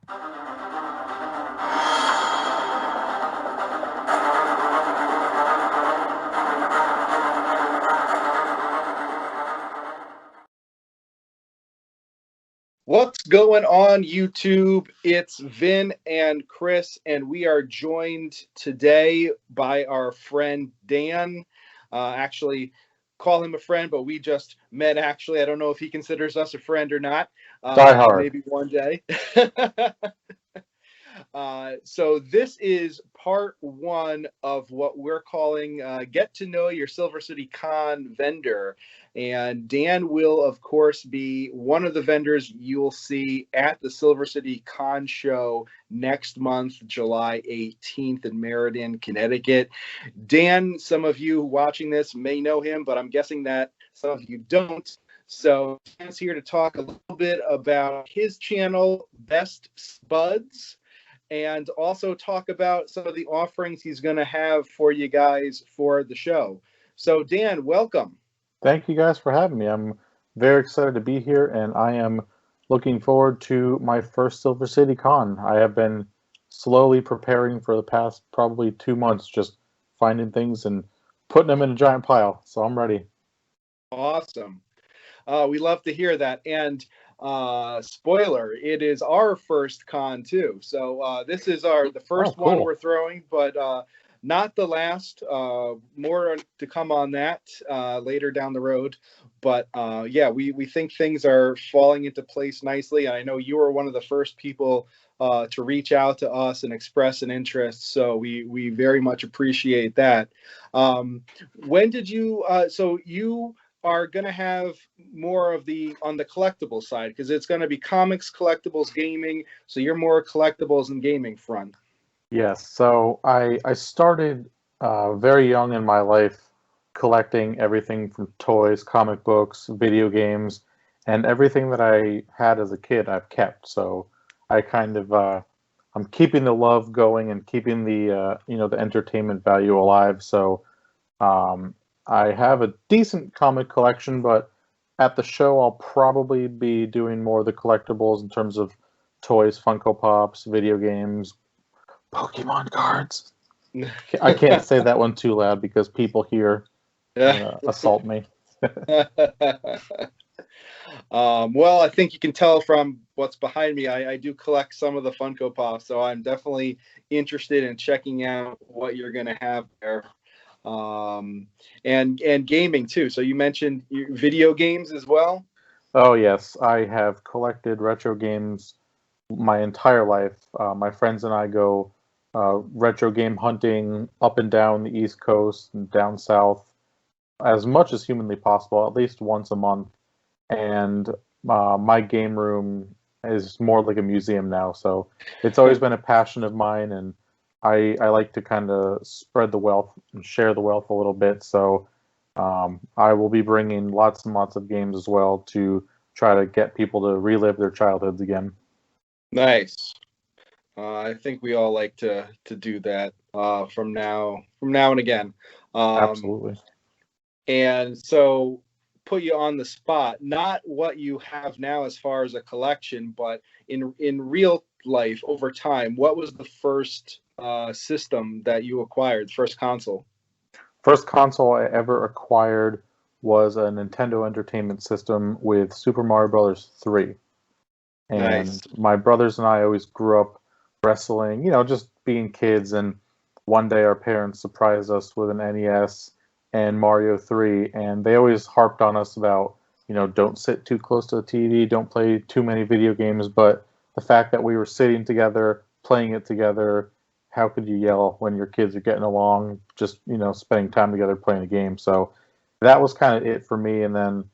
What's going on, YouTube? It's Vin and Chris, and we are joined today by our friend Dan. Actually, call him a friend, but we just met. Actually, I don't know if he considers us a friend or not. Die hard. Maybe one day. So this is part one of what we're calling Get to Know Your Silver City Con Vendor. And Dan will, of course, be one of the vendors you'll see at the Silver City Con Show next month, July 18th in Meriden, Connecticut. Dan, some of you watching this may know him, but I'm guessing that some of you don't. So Dan's here to talk a little bit about his channel, Best Spuds, and also talk about some of the offerings he's going to have for you guys for the show. So, Dan, welcome. Thank you guys for having me. I'm very excited to be here, and I am looking forward to my first Silver City Con. I have been slowly preparing for the past probably 2 months, just finding things and putting them in a giant pile. So I'm ready. Awesome. We love to hear that. And spoiler, it is our first con too. So this is the first cool. one we're throwing, but not the last. More to come on that later down the road. But yeah, we think things are falling into place nicely. And I know you were one of the first people to reach out to us and express an interest. So we very much appreciate that. When did you, so you are going to have more of on the collectible side, because it's going to be comics, collectibles, gaming. So you're more collectibles and gaming front. Yes. So I started very young in my life collecting everything from toys, comic books, video games, and everything that I had as a kid I've kept. So I kind of I'm keeping the love going and keeping the the entertainment value alive. So I have a decent comic collection, but at the show I'll probably be doing more of the collectibles in terms of toys, Funko Pops, video games, Pokemon cards. I can't say that one too loud because people here assault me. Well, I think you can tell from what's behind me. I do collect some of the Funko Pops, so I'm definitely interested in checking out what you're going to have there. And gaming too. So you mentioned video games as well. Oh yes, I have collected retro games my entire life. My friends and I go retro game hunting up and down the East Coast and down south as much as humanly possible, at least once a month. And my game room is more like a museum now. So it's always been a passion of mine, and I like to kind of spread the wealth and share the wealth a little bit. So I will be bringing lots and lots of games as well to try to get people to relive their childhoods again. Nice. I think we all like to do that from now and again. Absolutely. And so put you on the spot, not what you have now as far as a collection, but in real life over time, what was the first system that you acquired, first console? First console I ever acquired was a Nintendo Entertainment System with Super Mario Bros. 3. And Nice. My brothers and I always grew up wrestling, just being kids. And one day our parents surprised us with an NES and Mario 3. And they always harped on us about, don't sit too close to the TV, don't play too many video games. But the fact that we were sitting together, playing it together, how could you yell when your kids are getting along, just, spending time together playing a game? So that was kind of it for me. And then,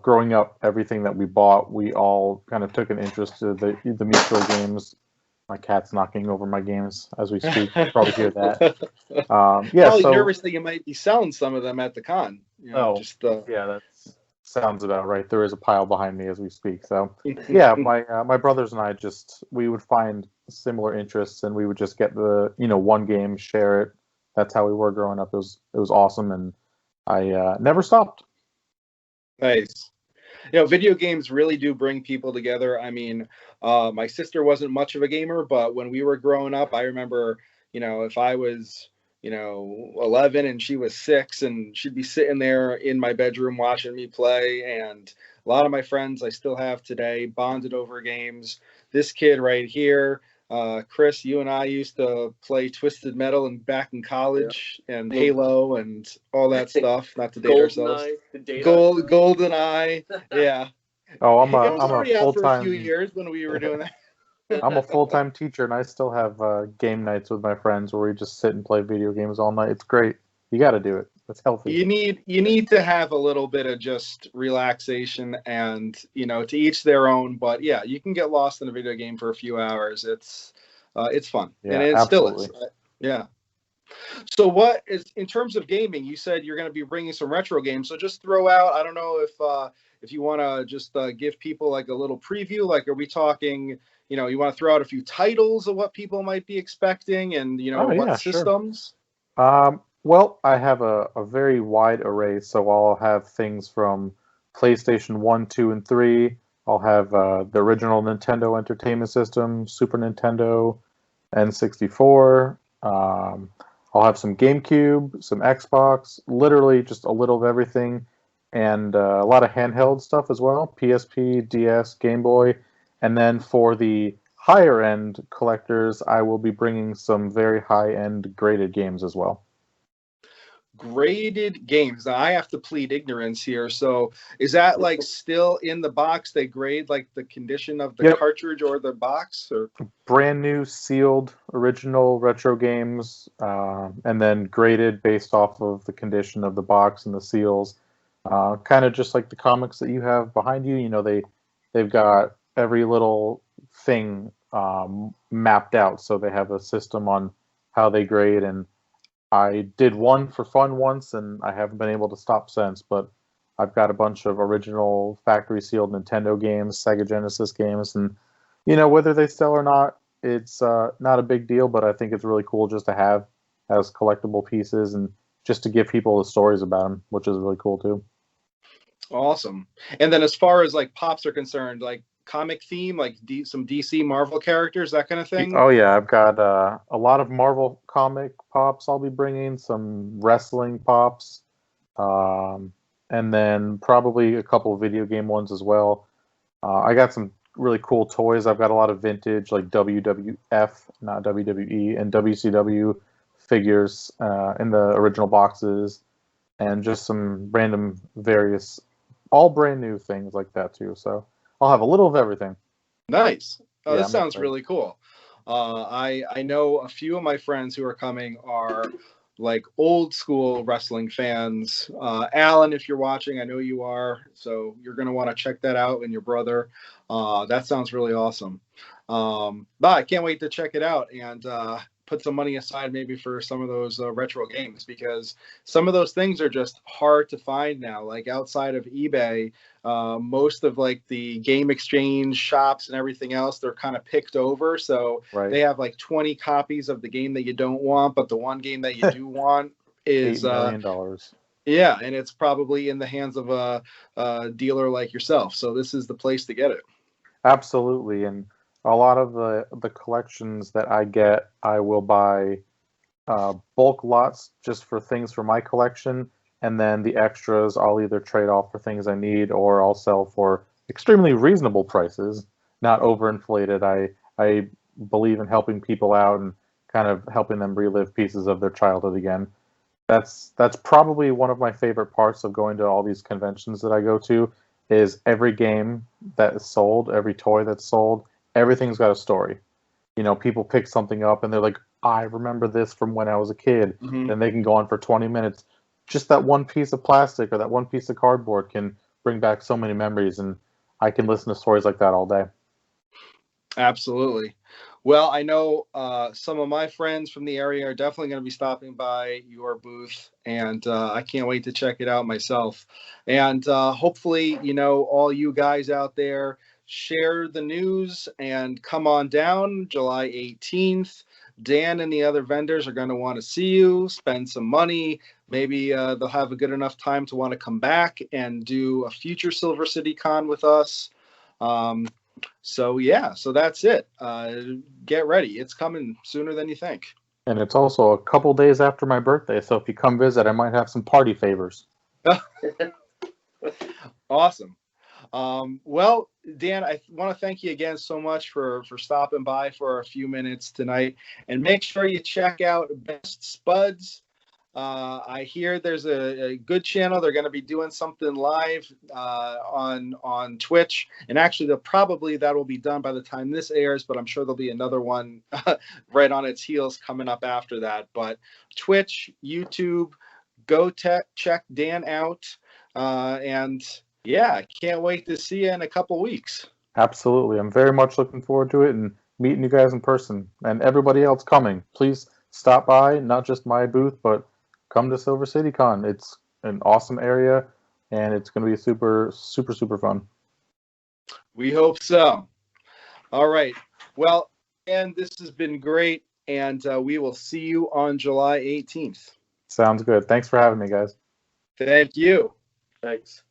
growing up, everything that we bought, we all kind of took an interest to the mutual games. My cat's knocking over my games as we speak. You probably hear that. Probably nervous that you might be selling some of them at the con. Yeah, that sounds about right. There is a pile behind me as we speak. So yeah, my brothers and I we would find similar interests, and we would just get the one game, share it. That's how we were growing up. It was awesome, and I never stopped. Nice. Video games really do bring people together. I mean, my sister wasn't much of a gamer, but when we were growing up, I remember, if I was, 11 and she was 6, and she'd be sitting there in my bedroom watching me play. And a lot of my friends I still have today bonded over games. This kid right here, Chris, you and I used to play Twisted Metal and back in college, and Halo and all that stuff. Not to date ourselves. Golden Eye, yeah. Oh, It was I'm a already out full for a few time years when we were doing that. I'm a full time teacher, and I still have game nights with my friends where we just sit and play video games all night. It's great. You got to do it. It's healthy. You need to have a little bit of just relaxation, and to each their own. But yeah, you can get lost in a video game for a few hours. It's fun, and Yeah, it still is. absolutely. Yeah. So what is, in terms of gaming, you said you're going to be bringing some retro games. So just throw out, I don't know if you want to just give people like a little preview, like, are we talking, you want to throw out a few titles of what people might be expecting, and Oh what yeah, sure. systems? Well, I have a very wide array, so I'll have things from PlayStation 1, 2, and 3. I'll have the original Nintendo Entertainment System, Super Nintendo, N64. I'll have some GameCube, some Xbox, literally just a little of everything, and a lot of handheld stuff as well, PSP, DS, Game Boy. And then for the higher end collectors, I will be bringing some very high end graded games as well. Graded games. Now, I have to plead ignorance here. So is that like still in the box? They grade like the condition of the Yep. cartridge or the box, or Brand new, sealed, original retro games, and then graded based off of the condition of the box and the seals. Kind of just like the comics that you have behind you. They've got every little thing mapped out, so they have a system on how they grade. And I did one for fun once, and I haven't been able to stop since. But I've got a bunch of original factory sealed Nintendo games, Sega Genesis games, and whether they sell or not, it's not a big deal. But I think it's really cool just to have as collectible pieces, and just to give people the stories about them, which is really cool too. awesome. And then as far as like pops are concerned, like comic theme, like some DC Marvel characters, that kind of thing. Oh yeah, I've got a lot of Marvel comic pops. I'll be bringing some wrestling pops, and then probably a couple of video game ones as well. I got some really cool toys. I've got a lot of vintage like WWF, not WWE, and WCW figures in the original boxes, and just some random various, all brand new things like that too. So I'll have a little of everything. Nice. Oh, Yeah, this I'm sounds excited. really cool. I know a few of my friends who are coming are like old school wrestling fans. Alan, if you're watching, I know you are, so you're gonna want to check that out, and your brother. That sounds really awesome. But I can't wait to check it out, and put some money aside maybe for some of those retro games, because some of those things are just hard to find now. Like outside of eBay, most of like the game exchange shops and everything else, they're kind of picked over. So Right. they have like 20 copies of the game that you don't want, but the one game that you do want $8 is million. yeah, and it's probably in the hands of a dealer like yourself. So this is the place to get it. Absolutely, and a lot of the collections that I get, I will buy bulk lots just for things for my collection, and then the extras I'll either trade off for things I need, or I'll sell for extremely reasonable prices, not overinflated. I believe in helping people out and kind of helping them relive pieces of their childhood again. That's probably one of my favorite parts of going to all these conventions that I go to, is every game that is sold, every toy that's sold, everything's got a story. People pick something up and they're like, I remember this from when I was a kid. Hmm. Then they can go on for 20 minutes. Just that one piece of plastic or that one piece of cardboard can bring back so many memories, and I can listen to stories like that all day. Absolutely. Well, I know some of my friends from the area are definitely going to be stopping by your booth, and I can't wait to check it out myself. And hopefully, all you guys out there share the news and come on down July 18th. Dan and the other vendors are going to want to see you, spend some money. Maybe they'll have a good enough time to want to come back and do a future Silver City Con with us. So that's it. Get ready. It's coming sooner than you think. And it's also a couple days after my birthday, so if you come visit, I might have some party favors. Awesome. Well, Dan, I want to thank you again so much for stopping by for a few minutes tonight. And make sure you check out Best Spuds. I hear there's a good channel. They're going to be doing something live on Twitch. And actually, that will be done by the time this airs, but I'm sure there'll be another one right on its heels coming up after that. But Twitch, YouTube, go check Dan out. And yeah, I can't wait to see you in a couple weeks. Absolutely. I'm very much looking forward to it and meeting you guys in person. And everybody else coming, please stop by, not just my booth, but come to Silver City Con. It's an awesome area, and it's going to be super, super, super fun. We hope so. All right. Well, and this has been great, and we will see you on July 18th. Sounds good. Thanks for having me, guys. Thank you. Thanks.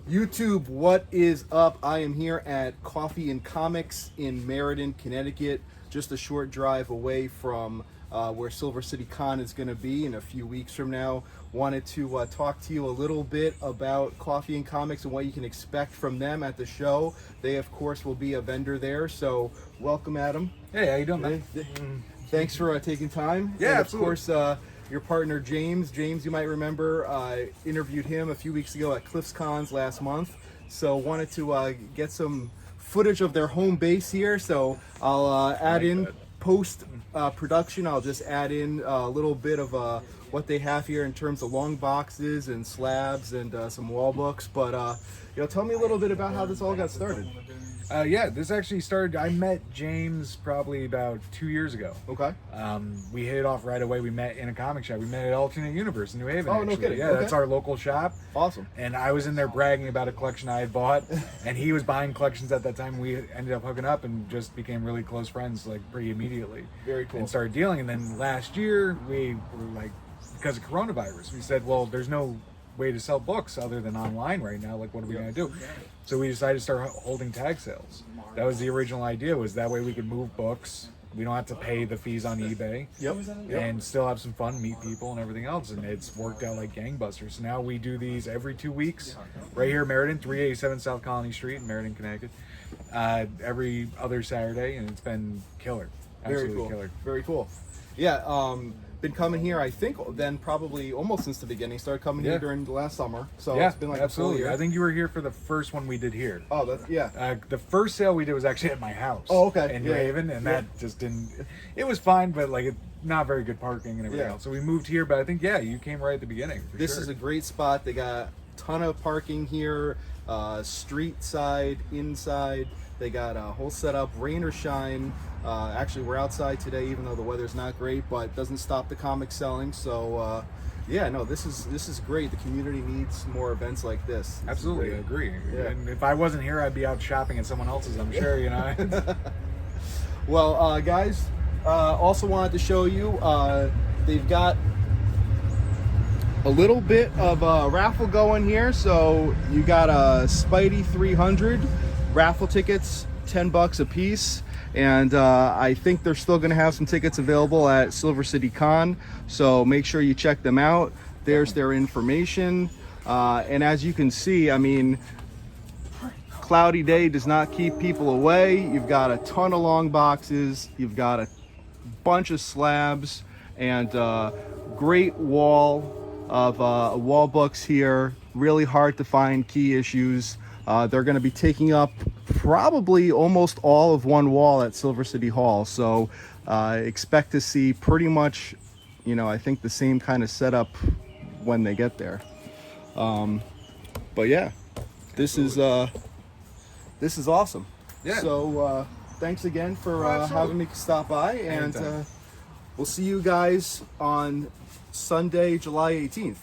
YouTube, what is up? I am here at Coffee and Comics in Meriden, Connecticut, just a short drive away from where Silver City Con is going to be in a few weeks from now. Wanted to talk to you a little bit about Coffee and Comics and what you can expect from them at the show. They, of course, will be a vendor there, so welcome, Adam. Hey, how you doing, man? Thanks for taking time. Yeah, and of absolutely. course, your partner James, you might remember, interviewed him a few weeks ago at Cliffs Cons last month. So wanted to get some footage of their home base here. So I'll add in post production. I'll just add in a little bit of what they have here in terms of long boxes and slabs and some wall books. But tell me a little bit about how this all got started. Yeah, this actually started, I met James probably about 2 years ago. Okay. We hit it off right away. We met in a comic shop. We met at Alternate Universe in New Haven, Oh, actually. no kidding. Yeah, Okay. That's our local shop. Awesome. And I was in there bragging about a collection I had bought, and he was buying collections at that time. We ended up hooking up and just became really close friends, like, pretty immediately. Very cool. And started dealing. And then last year, we were like, because of coronavirus, we said, well, there's no way to sell books other than online right now. Like, what are we going to do? So we decided to start holding tag sales. That was the original idea, was that way we could move books. We don't have to pay the fees on eBay. Yep. And still have some fun, meet people and everything else. And it's worked out like gangbusters. So now we do these every 2 weeks right here in Meriden, 387 South Colony Street in Meriden, Connecticut. Every other Saturday, and it's been killer. Absolutely Very cool. killer. Very cool. Yeah, been coming here, I think, then probably almost since the beginning. Started coming here during the last summer. So Yeah, it's been like absolutely. a full year. I think you were here for the first one we did here. Oh, that's, yeah. The first sale we did was actually at my house. Oh, okay. In New Yeah. Haven, and that just didn't. It was fine, but like not very good parking and everything Yeah. else. So we moved here, but I think you came right at the beginning. For This sure. is a great spot. They got a ton of parking here, street side, inside. They got a whole setup, rain or shine. Actually, we're outside today, even though the weather's not great, but it doesn't stop the comic selling. So, this is great. The community needs more events like this. Absolutely, I agree. Yeah. And if I wasn't here, I'd be out shopping at someone else's. I'm sure, you know. Well, guys, also wanted to show you, they've got a little bit of a raffle going here. So you got a Spidey 300 raffle tickets, $10 a piece. And I think they're still going to have some tickets available at Silver City Con. So make sure you check them out. There's their information. And as you can see, I mean, cloudy day does not keep people away. You've got a ton of long boxes. You've got a bunch of slabs and great wall of wall books here. Really hard to find key issues. They're going to be taking up probably almost all of one wall at Silver City Hall. So expect to see pretty much, I think the same kind of setup when they get there. But yeah, this is awesome. Yeah. So thanks again for having me stop by, and Anytime. we'll see you guys on Sunday, July 18th.